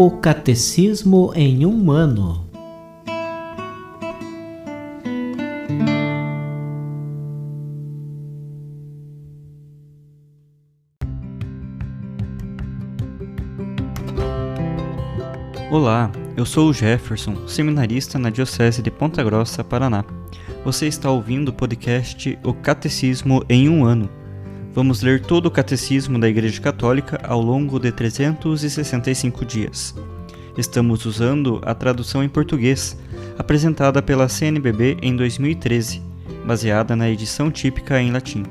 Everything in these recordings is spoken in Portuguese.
O Catecismo em um ano. Olá, eu sou o Jefferson, seminarista na Diocese de Ponta Grossa, Paraná. Você está ouvindo o podcast O Catecismo em um ano. Vamos ler todo o Catecismo da Igreja Católica ao longo de 365 dias. Estamos usando a tradução em português, apresentada pela CNBB em 2013, baseada na edição típica em latim.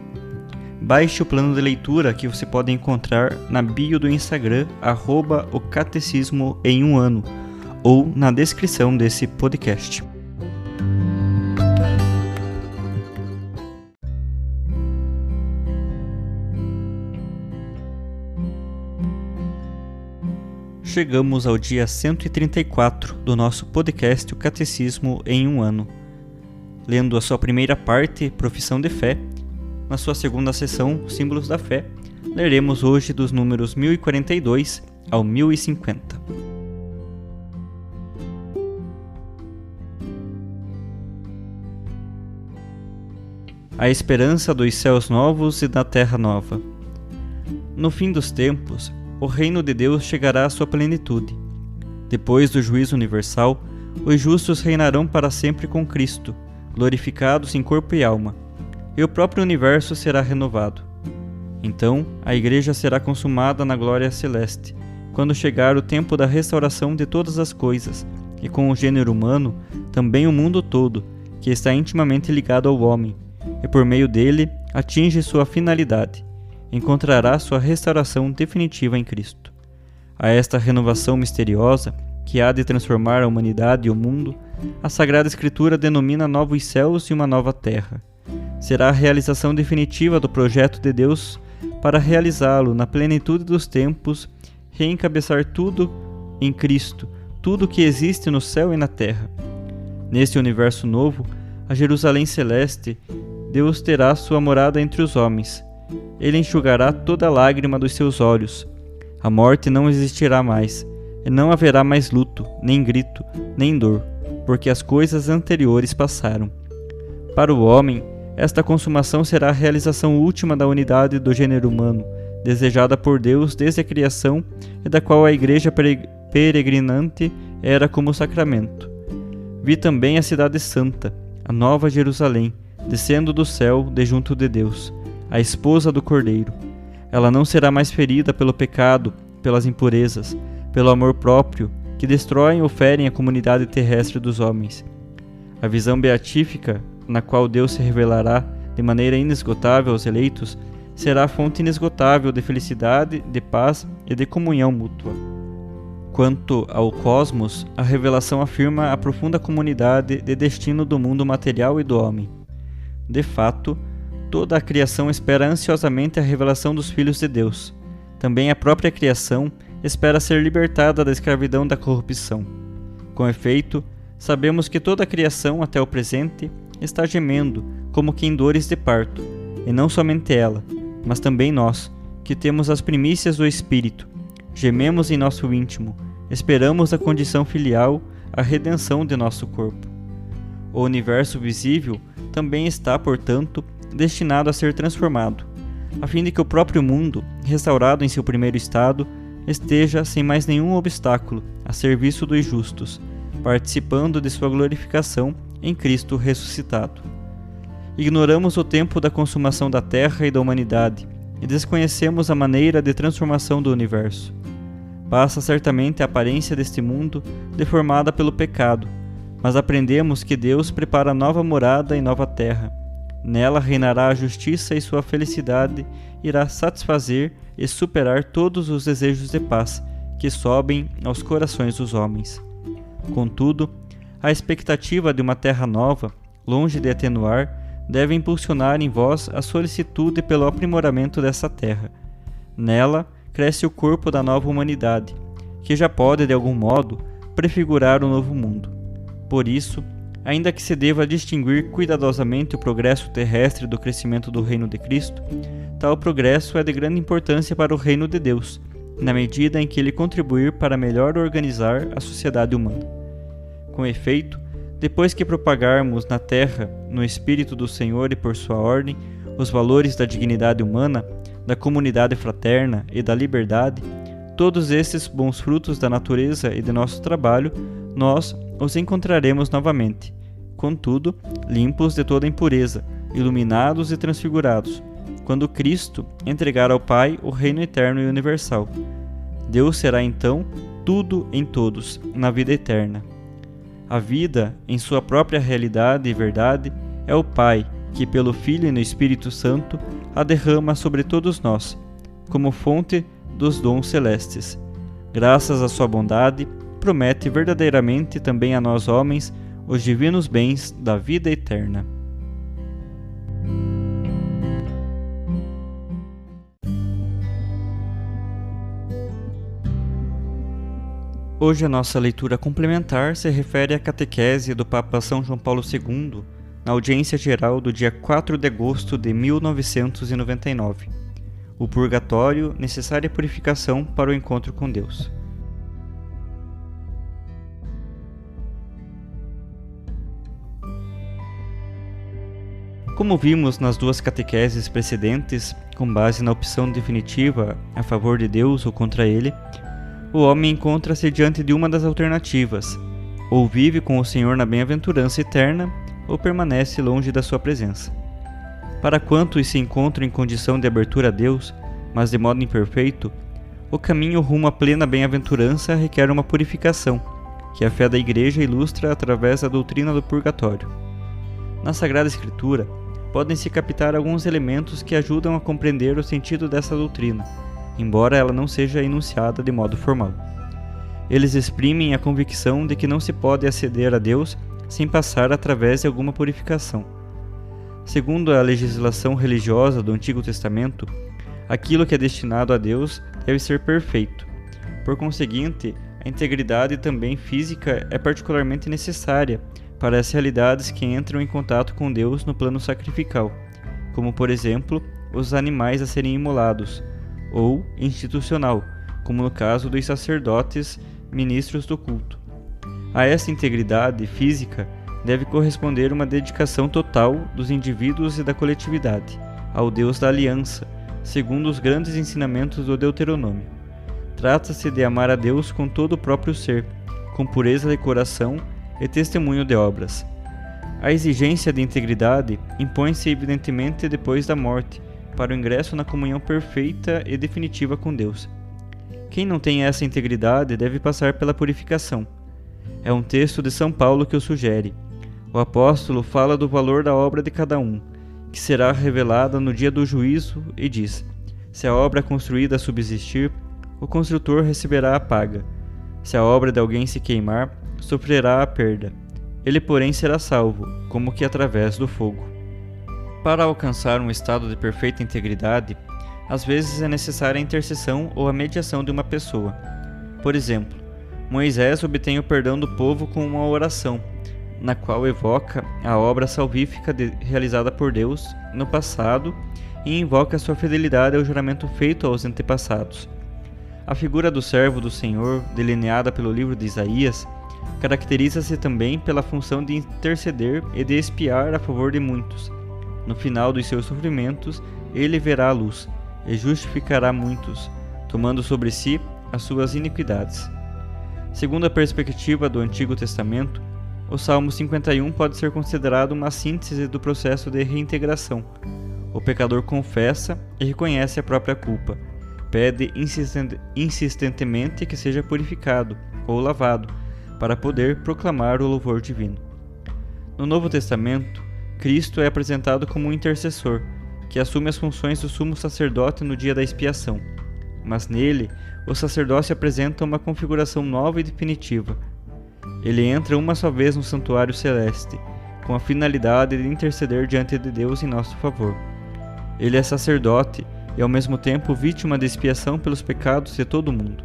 Baixe o plano de leitura que você pode encontrar na bio do Instagram, @o Catecismo em um ano, ou na descrição desse podcast. Chegamos ao dia 134 do nosso podcast O Catecismo em um ano. Lendo a sua primeira parte, Profissão de Fé, na sua segunda sessão, Símbolos da Fé, leremos hoje dos números 1042 ao 1050. A esperança dos céus novos e da terra nova. No fim dos tempos, o reino de Deus chegará à sua plenitude. Depois do juízo universal, os justos reinarão para sempre com Cristo, glorificados em corpo e alma, e o próprio universo será renovado. Então, a Igreja será consumada na glória celeste, quando chegar o tempo da restauração de todas as coisas, e com o gênero humano, também o mundo todo, que está intimamente ligado ao homem, e por meio dele atinge sua finalidade, encontrará sua restauração definitiva em Cristo. A esta renovação misteriosa, que há de transformar a humanidade e o mundo, a Sagrada Escritura denomina novos céus e uma nova terra. Será a realização definitiva do projeto de Deus para realizá-lo na plenitude dos tempos, reencabeçar tudo em Cristo, tudo que existe no céu e na terra. Neste universo novo, a Jerusalém celeste, Deus terá sua morada entre os homens. Ele enxugará toda lágrima dos seus olhos. A morte não existirá mais, e não haverá mais luto, nem grito, nem dor, porque as coisas anteriores passaram. Para o homem, esta consumação será a realização última da unidade do gênero humano, desejada por Deus desde a criação e da qual a Igreja peregrinante era como sacramento. Vi também a cidade santa, a nova Jerusalém, descendo do céu de junto de Deus, a esposa do Cordeiro. Ela não será mais ferida pelo pecado, pelas impurezas, pelo amor próprio, que destroem ou ferem a comunidade terrestre dos homens. A visão beatífica, na qual Deus se revelará de maneira inesgotável aos eleitos, será a fonte inesgotável de felicidade, de paz e de comunhão mútua. Quanto ao cosmos, a revelação afirma a profunda comunidade de destino do mundo material e do homem. De fato, toda a criação espera ansiosamente a revelação dos filhos de Deus. Também a própria criação espera ser libertada da escravidão da corrupção. Com efeito, sabemos que toda a criação, até o presente, está gemendo, como que em dores de parto, e não somente ela, mas também nós, que temos as primícias do Espírito. Gememos em nosso íntimo, esperamos a condição filial, a redenção de nosso corpo. O universo visível também está, portanto, destinado a ser transformado, a fim de que o próprio mundo, restaurado em seu primeiro estado, esteja sem mais nenhum obstáculo a serviço dos justos, participando de sua glorificação em Cristo ressuscitado. Ignoramos o tempo da consumação da terra e da humanidade, e desconhecemos a maneira de transformação do universo. Passa certamente a aparência deste mundo, deformada pelo pecado, mas aprendemos que Deus prepara nova morada e nova terra. Nela reinará a justiça e sua felicidade irá satisfazer e superar todos os desejos de paz que sobem aos corações dos homens. Contudo, a expectativa de uma terra nova, longe de atenuar, deve impulsionar em vós a solicitude pelo aprimoramento dessa terra. Nela cresce o corpo da nova humanidade, que já pode, de algum modo, prefigurar o novo mundo. Por isso, ainda que se deva distinguir cuidadosamente o progresso terrestre do crescimento do reino de Cristo, tal progresso é de grande importância para o reino de Deus, na medida em que ele contribuir para melhor organizar a sociedade humana. Com efeito, depois que propagarmos na terra, no Espírito do Senhor e por sua ordem, os valores da dignidade humana, da comunidade fraterna e da liberdade, todos esses bons frutos da natureza e de nosso trabalho, nós os encontraremos novamente, contudo, limpos de toda impureza, iluminados e transfigurados, quando Cristo entregar ao Pai o reino eterno e universal. Deus será então tudo em todos, na vida eterna. A vida, em sua própria realidade e verdade, é o Pai, que pelo Filho e no Espírito Santo a derrama sobre todos nós, como fonte dos dons celestes. Graças à sua bondade, promete verdadeiramente também a nós homens os divinos bens da vida eterna. Hoje a nossa leitura complementar se refere à catequese do Papa São João Paulo II, na audiência geral do dia 4 de agosto de 1999. O purgatório, necessária purificação para o encontro com Deus. Como vimos nas duas catequeses precedentes, com base na opção definitiva a favor de Deus ou contra Ele, o homem encontra-se diante de uma das alternativas: ou vive com o Senhor na bem-aventurança eterna, ou permanece longe da sua presença. Para quantos se encontram em condição de abertura a Deus, mas de modo imperfeito, o caminho rumo à plena bem-aventurança requer uma purificação, que a fé da Igreja ilustra através da doutrina do purgatório. Na Sagrada Escritura, podem-se captar alguns elementos que ajudam a compreender o sentido dessa doutrina, embora ela não seja enunciada de modo formal. Eles exprimem a convicção de que não se pode aceder a Deus sem passar através de alguma purificação. Segundo a legislação religiosa do Antigo Testamento, aquilo que é destinado a Deus deve ser perfeito. Por conseguinte, a integridade também física é particularmente necessária para as realidades que entram em contato com Deus no plano sacrificial, como por exemplo, os animais a serem imolados, ou institucional, como no caso dos sacerdotes ministros do culto. A essa integridade física deve corresponder uma dedicação total dos indivíduos e da coletividade ao Deus da aliança, segundo os grandes ensinamentos do Deuteronômio. Trata-se de amar a Deus com todo o próprio ser, com pureza de coração e testemunho de obras. A exigência de integridade impõe-se evidentemente depois da morte, para o ingresso na comunhão perfeita e definitiva com Deus. Quem não tem essa integridade deve passar pela purificação. É um texto de São Paulo que o sugere. O apóstolo fala do valor da obra de cada um, que será revelada no dia do juízo, e diz: se a obra construída subsistir, o construtor receberá a paga. Se a obra de alguém se queimar, sofrerá a perda. Ele, porém, será salvo, como que através do fogo. Para alcançar um estado de perfeita integridade, às vezes é necessária a intercessão ou a mediação de uma pessoa. Por exemplo, Moisés obtém o perdão do povo com uma oração, na qual evoca a obra salvífica realizada por Deus no passado e invoca sua fidelidade ao juramento feito aos antepassados. A figura do servo do Senhor, delineada pelo livro de Isaías, caracteriza-se também pela função de interceder e de expiar a favor de muitos. No final dos seus sofrimentos, ele verá a luz e justificará muitos, tomando sobre si as suas iniquidades. Segundo a perspectiva do Antigo Testamento, o Salmo 51 pode ser considerado uma síntese do processo de reintegração. O pecador confessa e reconhece a própria culpa, pede insistentemente que seja purificado ou lavado, para poder proclamar o louvor divino. No Novo Testamento, Cristo é apresentado como um intercessor, que assume as funções do sumo sacerdote no dia da expiação. Mas nele, o sacerdócio apresenta uma configuração nova e definitiva. Ele entra uma só vez no santuário celeste, com a finalidade de interceder diante de Deus em nosso favor. Ele é sacerdote e ao mesmo tempo vítima de expiação pelos pecados de todo o mundo.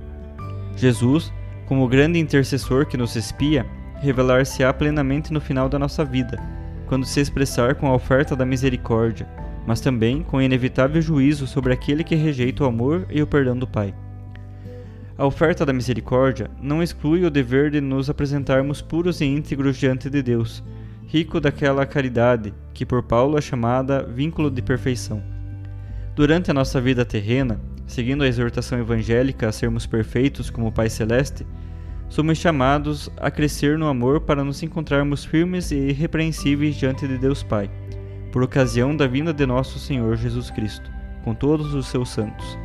Jesus, como o grande intercessor que nos expia, revelar-se-á plenamente no final da nossa vida, quando se expressar com a oferta da misericórdia, mas também com o inevitável juízo sobre aquele que rejeita o amor e o perdão do Pai. A oferta da misericórdia não exclui o dever de nos apresentarmos puros e íntegros diante de Deus, rico daquela caridade que por Paulo é chamada vínculo de perfeição. Durante a nossa vida terrena, seguindo a exortação evangélica a sermos perfeitos como o Pai Celeste, somos chamados a crescer no amor para nos encontrarmos firmes e irrepreensíveis diante de Deus Pai, por ocasião da vinda de nosso Senhor Jesus Cristo, com todos os seus santos.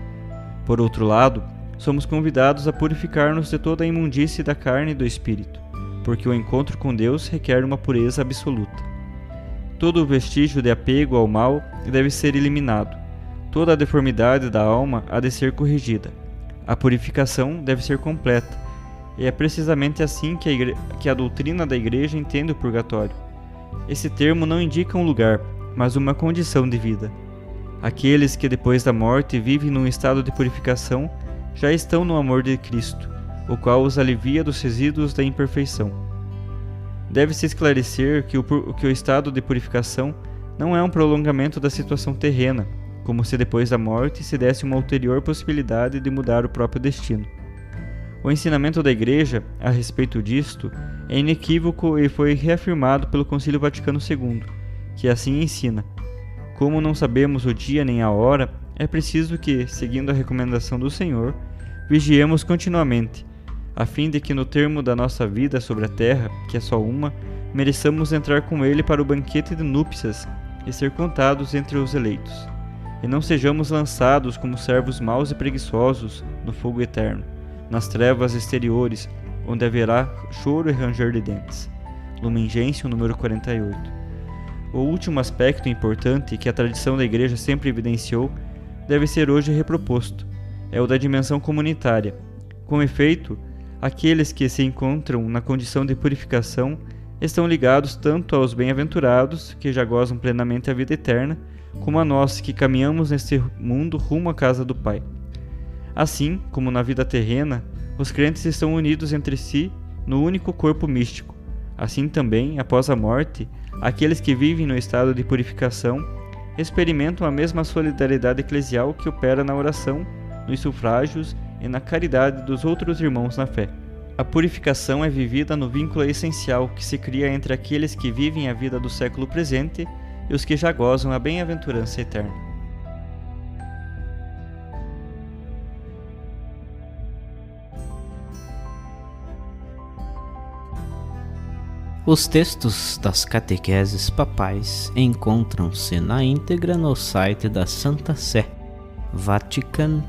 Por outro lado, somos convidados a purificar-nos de toda a imundície da carne e do espírito, porque o encontro com Deus requer uma pureza absoluta. Todo o vestígio de apego ao mal deve ser eliminado. Toda a deformidade da alma há de ser corrigida. A purificação deve ser completa, e é precisamente assim que a doutrina da Igreja entende o purgatório. Esse termo não indica um lugar, mas uma condição de vida. Aqueles que depois da morte vivem num estado de purificação já estão no amor de Cristo, o qual os alivia dos resíduos da imperfeição. Deve-se esclarecer que o estado de purificação não é um prolongamento da situação terrena, como se depois da morte se desse uma ulterior possibilidade de mudar o próprio destino. O ensinamento da Igreja a respeito disto é inequívoco e foi reafirmado pelo Concílio Vaticano II, que assim ensina: como não sabemos o dia nem a hora, é preciso que, seguindo a recomendação do Senhor, vigiemos continuamente, a fim de que no termo da nossa vida sobre a terra, que é só uma, mereçamos entrar com Ele para o banquete de núpcias e ser contados entre os eleitos, e não sejamos lançados como servos maus e preguiçosos no fogo eterno, nas trevas exteriores, onde haverá choro e ranger de dentes. Lumen Gentium, número 48. O último aspecto importante que a tradição da Igreja sempre evidenciou deve ser hoje reproposto, é o da dimensão comunitária. Com efeito, aqueles que se encontram na condição de purificação estão ligados tanto aos bem-aventurados, que já gozam plenamente a vida eterna, como a nós que caminhamos neste mundo rumo à casa do Pai. Assim como na vida terrena, os crentes estão unidos entre si no único corpo místico. Assim também, após a morte, aqueles que vivem no estado de purificação experimentam a mesma solidariedade eclesial que opera na oração, nos sufrágios e na caridade dos outros irmãos na fé. A purificação é vivida no vínculo essencial que se cria entre aqueles que vivem a vida do século presente e os que já gozam a bem-aventurança eterna. Os textos das catequeses papais encontram-se na íntegra no site da Santa Sé, vatican.va.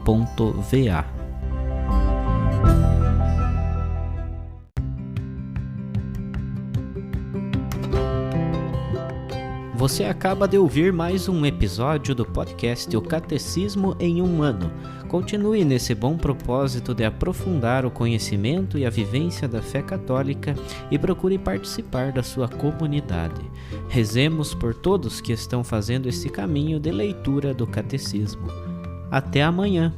Você acaba de ouvir mais um episódio do podcast O Catecismo em um Ano. Continue nesse bom propósito de aprofundar o conhecimento e a vivência da fé católica e procure participar da sua comunidade. Rezemos por todos que estão fazendo esse caminho de leitura do Catecismo. Até amanhã!